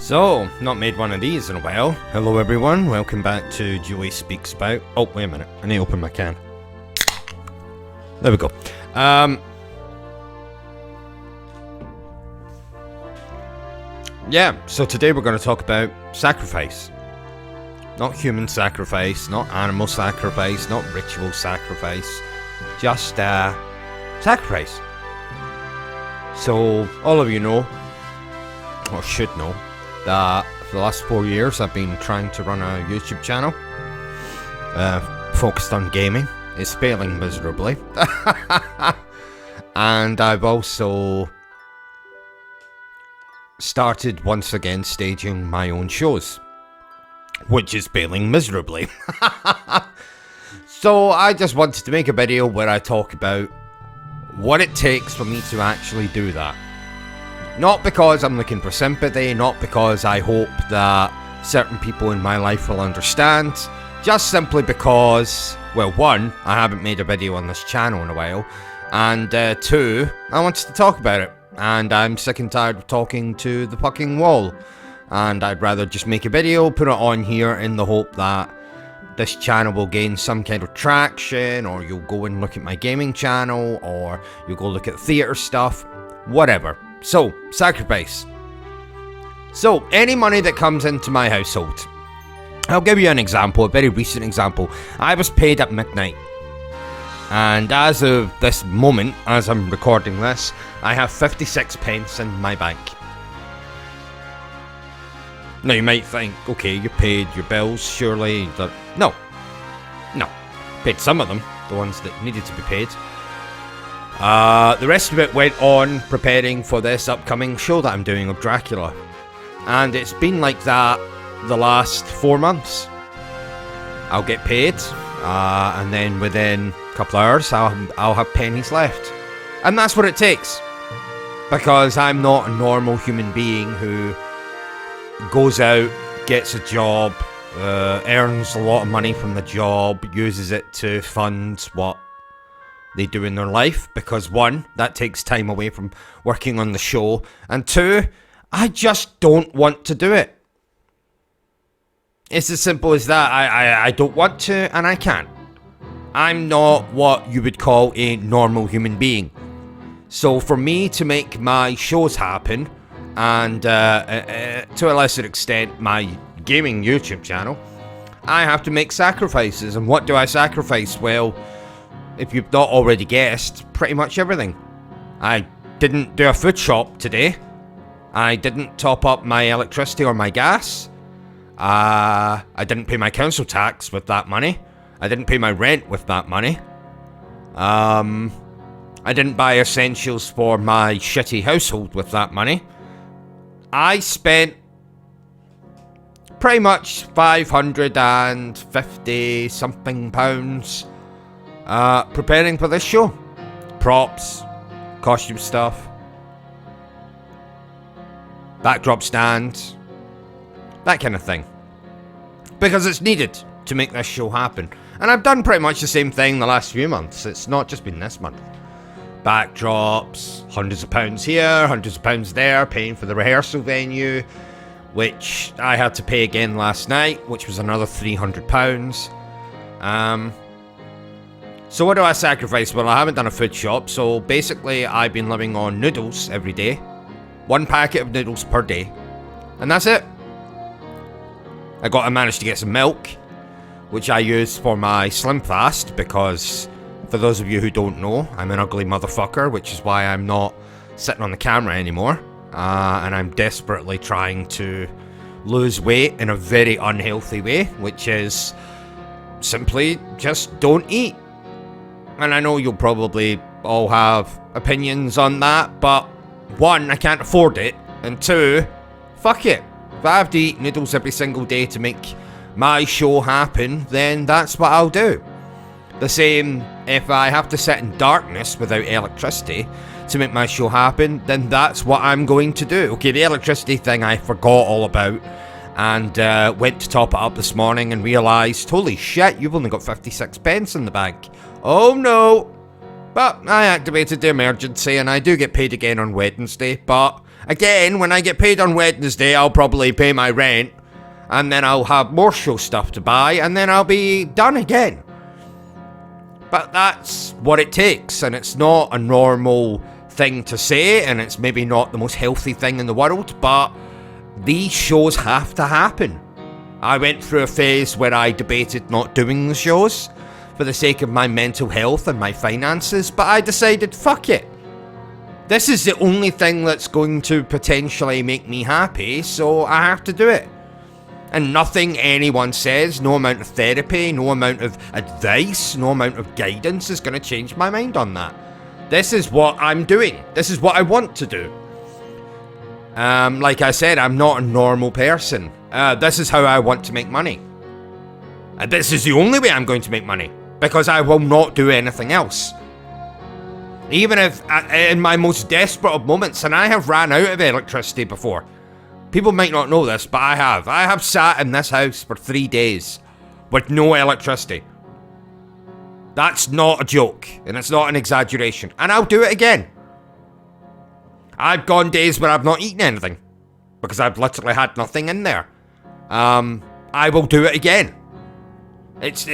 So, not made one of these in a while. Hello everyone, welcome back to Joey Speaks About... Oh, wait a minute, I need to open my can. There we go. Yeah, so today we're going to talk about sacrifice. Not human sacrifice, not animal sacrifice, not ritual sacrifice. Just, sacrifice. So, all of you know, or should know, that for the last 4 years I've been trying to run a YouTube channel focused on gaming. It's failing miserably. And I've also started once again staging my own shows, which is failing miserably. So I just wanted to make a video where I talk about what it takes for me to actually do that. Not because I'm looking for sympathy, not because I hope that certain people in my life will understand, just simply because, well, one, I haven't made a video on this channel in a while, and two, I wanted to talk about it, and I'm sick and tired of talking to the fucking wall, and I'd rather just make a video, put it on here in the hope that this channel will gain some kind of traction, or you'll go and look at my gaming channel, or you'll go look at theatre stuff, whatever. So, sacrifice. So, any money that comes into my household. I'll give you an example, a very recent example. I was paid at midnight. And as of this moment, as I'm recording this, I have 56 pence in my bank. Now you might think, okay, you paid your bills, surely. No. Paid some of them, the ones that needed to be paid. The rest of it went on preparing for this upcoming show that I'm doing of Dracula. And it's been like that the last 4 months. I'll get paid, and then within a couple hours I'll have pennies left. And that's what it takes. Because I'm not a normal human being who goes out, gets a job, earns a lot of money from the job, uses it to fund what they do in their life, because one, that takes time away from working on the show, and two, I just don't want to do it. It's as simple as that. I don't want to, and I can't. I'm not what you would call a normal human being. So for me to make my shows happen, and to a lesser extent my gaming YouTube channel, I have to make sacrifices. And what do I sacrifice? Well, if you've not already guessed, pretty much everything. I didn't do a food shop today. I didn't top up my electricity or my gas. I didn't pay my council tax with that money. I didn't pay my rent with that money. I didn't buy essentials for my shitty household with that money. I spent pretty much 550 something pounds preparing for this show. Props, costume stuff, backdrop stand, that kind of thing. Because it's needed to make this show happen. And I've done pretty much the same thing the last few months. It's not just been this month. Backdrops, hundreds of pounds here, hundreds of pounds there, paying for the rehearsal venue, which I had to pay again last night, which was another £300. So what do I sacrifice? Well, I haven't done a food shop, so basically I've been living on noodles every day. 1 packet of noodles per day. And that's it. I managed to get some milk, which I use for my Slim Fast, because for those of you who don't know, I'm an ugly motherfucker, which is why I'm not sitting on the camera anymore. And I'm desperately trying to lose weight in a very unhealthy way, which is simply just don't eat. And I know you'll probably all have opinions on that, but one, I can't afford it, and two, fuck it. If I have to eat noodles every single day to make my show happen, then that's what I'll do. The same, if I have to sit in darkness without electricity to make my show happen, then that's what I'm going to do. Okay, the electricity thing I forgot all about, and went to top it up this morning and realised, holy shit, you've only got 56 pence in the bank. Oh no! But I activated the emergency, and I do get paid again on Wednesday, but Again, when I get paid on Wednesday, I'll probably pay my rent, and then I'll have more show stuff to buy, and then I'll be done again. But that's what it takes, and it's not a normal thing to say, and it's maybe not the most healthy thing in the world, but these shows have to happen. I went through a phase where I debated not doing the shows for the sake of my mental health and my finances, but I decided, fuck it. This is the only thing that's going to potentially make me happy, so I have to do it. And nothing anyone says, no amount of therapy, no amount of advice, no amount of guidance is going to change my mind on that. This is what I'm doing. This is what I want to do. Like I said, I'm not a normal person. This is how I want to make money. And this is the only way I'm going to make money, because I will not do anything else. Even if, in my most desperate of moments, and I have ran out of electricity before. People might not know this, but I have. I have sat in this house for 3 days with no electricity. That's not a joke, and it's not an exaggeration. And I'll do it again. I've gone days where I've not eaten anything, because I've literally had nothing in there. I will do it again. That's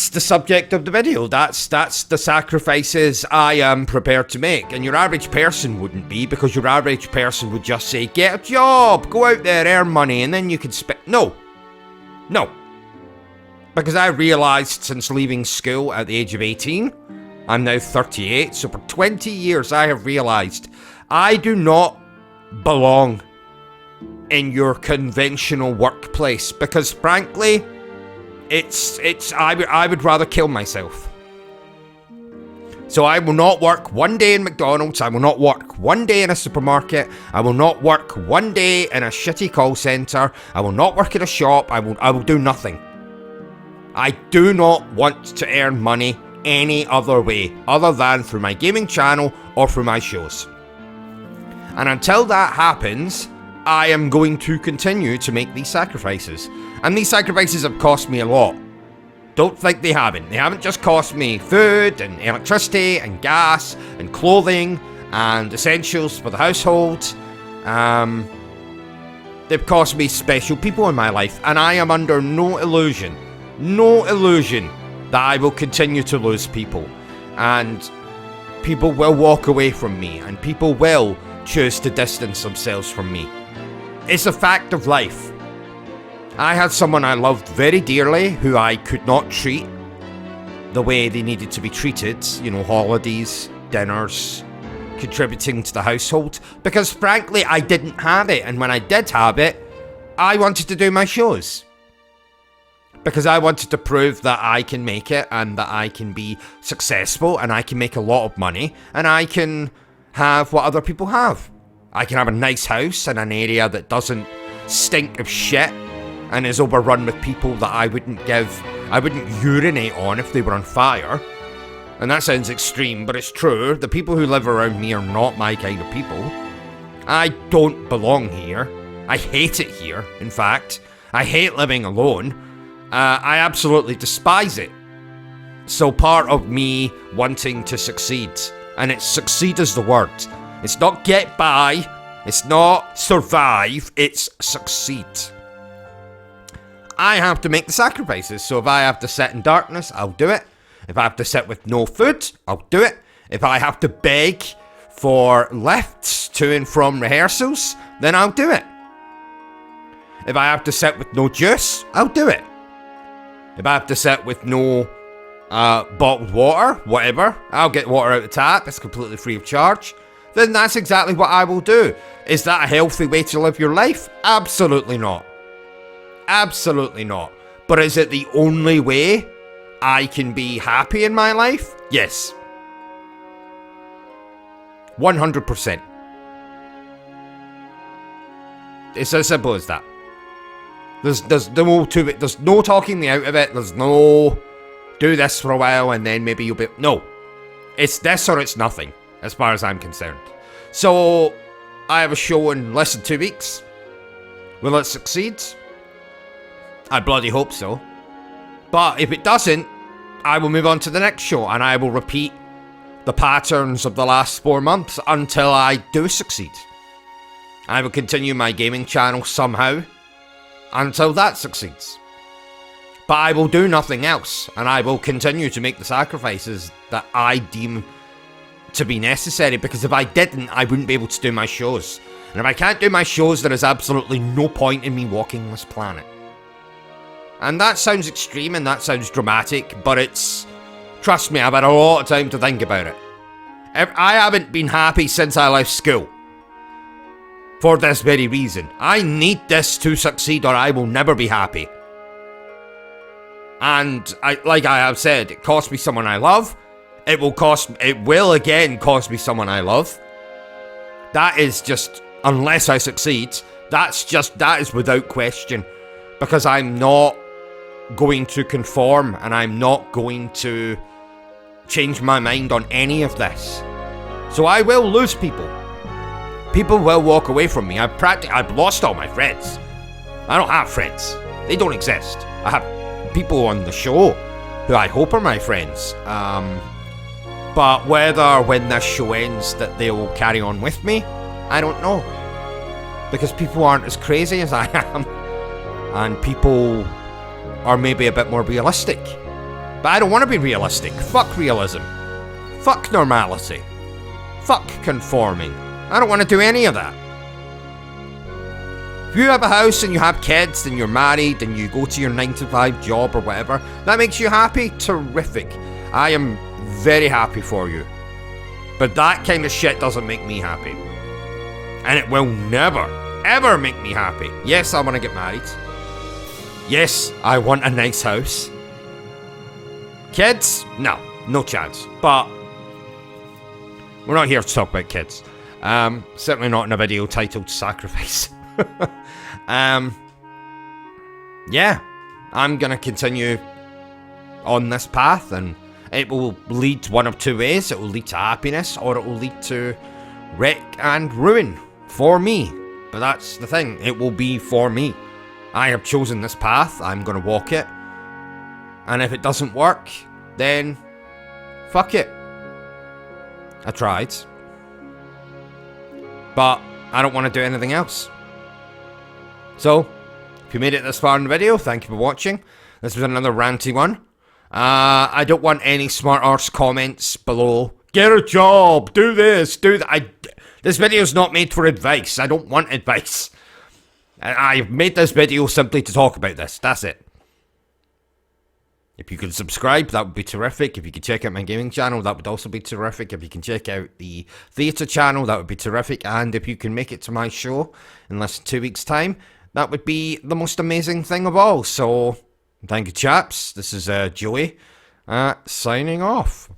the subject of the video. That's the sacrifices I am prepared to make. And your average person wouldn't be, because your average person would just say, get a job, go out there, earn money, and then you can spend. No. Because I realised since leaving school at the age of 18, I'm now 38, so for 20 years I have realised I do not belong in your conventional workplace, because frankly, I would rather kill myself. So I will not work one day in McDonald's, I will not work one day in a supermarket, I will not work one day in a shitty call centre, I will not work in a shop, I will do nothing. I do not want to earn money any other way, other than through my gaming channel or through my shows. And until that happens, I am going to continue to make these sacrifices. And these sacrifices have cost me a lot. Don't think they haven't. They haven't just cost me food and electricity and gas and clothing and essentials for the household. They've cost me special people in my life, and I am under no illusion that I will continue to lose people, and people will walk away from me, and people will choose to distance themselves from me. It's a fact of life. I had someone I loved very dearly who I could not treat the way they needed to be treated, holidays, dinners, contributing to the household, because frankly I didn't have it, and when I did have it, I wanted to do my shows. Because I wanted to prove that I can make it, and that I can be successful, and I can make a lot of money, and I can have what other people have. I can have a nice house in an area that doesn't stink of shit and is overrun with people that I wouldn't urinate on if they were on fire. And that sounds extreme, but it's true. The people who live around me are not my kind of people. I don't belong here. I hate it here, in fact. I hate living alone. I absolutely despise it. So part of me wanting to succeed, and it's succeed is the word. It's not get by, it's not survive, it's succeed. I have to make the sacrifices, so if I have to sit in darkness, I'll do it. If I have to sit with no food, I'll do it. If I have to beg for lifts to and from rehearsals, then I'll do it. If I have to sit with no juice, I'll do it. If I have to sit with no bottled water, whatever, I'll get water out of the tap, it's completely free of charge. Then that's exactly what I will do. Is that a healthy way to live your life? Absolutely not. Absolutely not. But is it the only way I can be happy in my life? Yes. 100%. It's as simple as that. There's no to it. There's no talking me out of it. There's no do this for a while and then maybe you'll be... No. It's this or it's nothing, as far as I'm concerned. So, I have a show in less than 2 weeks. Will it succeed? I bloody hope so. But if it doesn't, I will move on to the next show and I will repeat the patterns of the last 4 months until I do succeed. I will continue my gaming channel somehow until that succeeds. But I will do nothing else, and I will continue to make the sacrifices that I deem to be necessary, because if I didn't, I wouldn't be able to do my shows. And if I can't do my shows, there is absolutely no point in me walking this planet. And that sounds extreme and that sounds dramatic, but it's... Trust me, I've had a lot of time to think about it. I haven't been happy since I left school. For this very reason. I need this to succeed or I will never be happy. And like I have said, it cost me someone I love. It will again cost me someone I love. That is just, unless I succeed, that is without question. Because I'm not going to conform and I'm not going to change my mind on any of this. So I will lose people. People will walk away from me. I've lost all my friends. I don't have friends. They don't exist. I have people on the show who I hope are my friends. But whether when this show ends that they will carry on with me, I don't know. Because people aren't as crazy as I am. And people are maybe a bit more realistic. But I don't want to be realistic. Fuck realism. Fuck normality. Fuck conforming. I don't want to do any of that. If you have a house and you have kids and you're married and you go to your 9-to-5 job or whatever, that makes you happy? Terrific. I am very happy for you. But that kind of shit doesn't make me happy. And it will never, ever make me happy. Yes, I want to get married. Yes, I want a nice house. Kids? No, no chance. But we're not here to talk about kids. Certainly not in a video titled Sacrifice. Yeah, I'm gonna continue on this path, and it will lead one of two ways. It will lead to happiness, or it will lead to wreck and ruin for me. But that's the thing, it will be for me. I have chosen this path, I'm gonna walk it. And if it doesn't work, then fuck it. I tried. But I don't want to do anything else. So, if you made it this far in the video, thank you for watching. This was another ranty one. I don't want any smart arse comments below. Get a job, do this, do that. This video is not made for advice. I don't want advice. I've made this video simply to talk about this. That's it. If you could subscribe, that would be terrific. If you could check out my gaming channel, that would also be terrific. If you can check out the theatre channel, that would be terrific. And if you can make it to my show in less than 2 weeks' time, that would be the most amazing thing of all. So, thank you, chaps. This is Joey, signing off.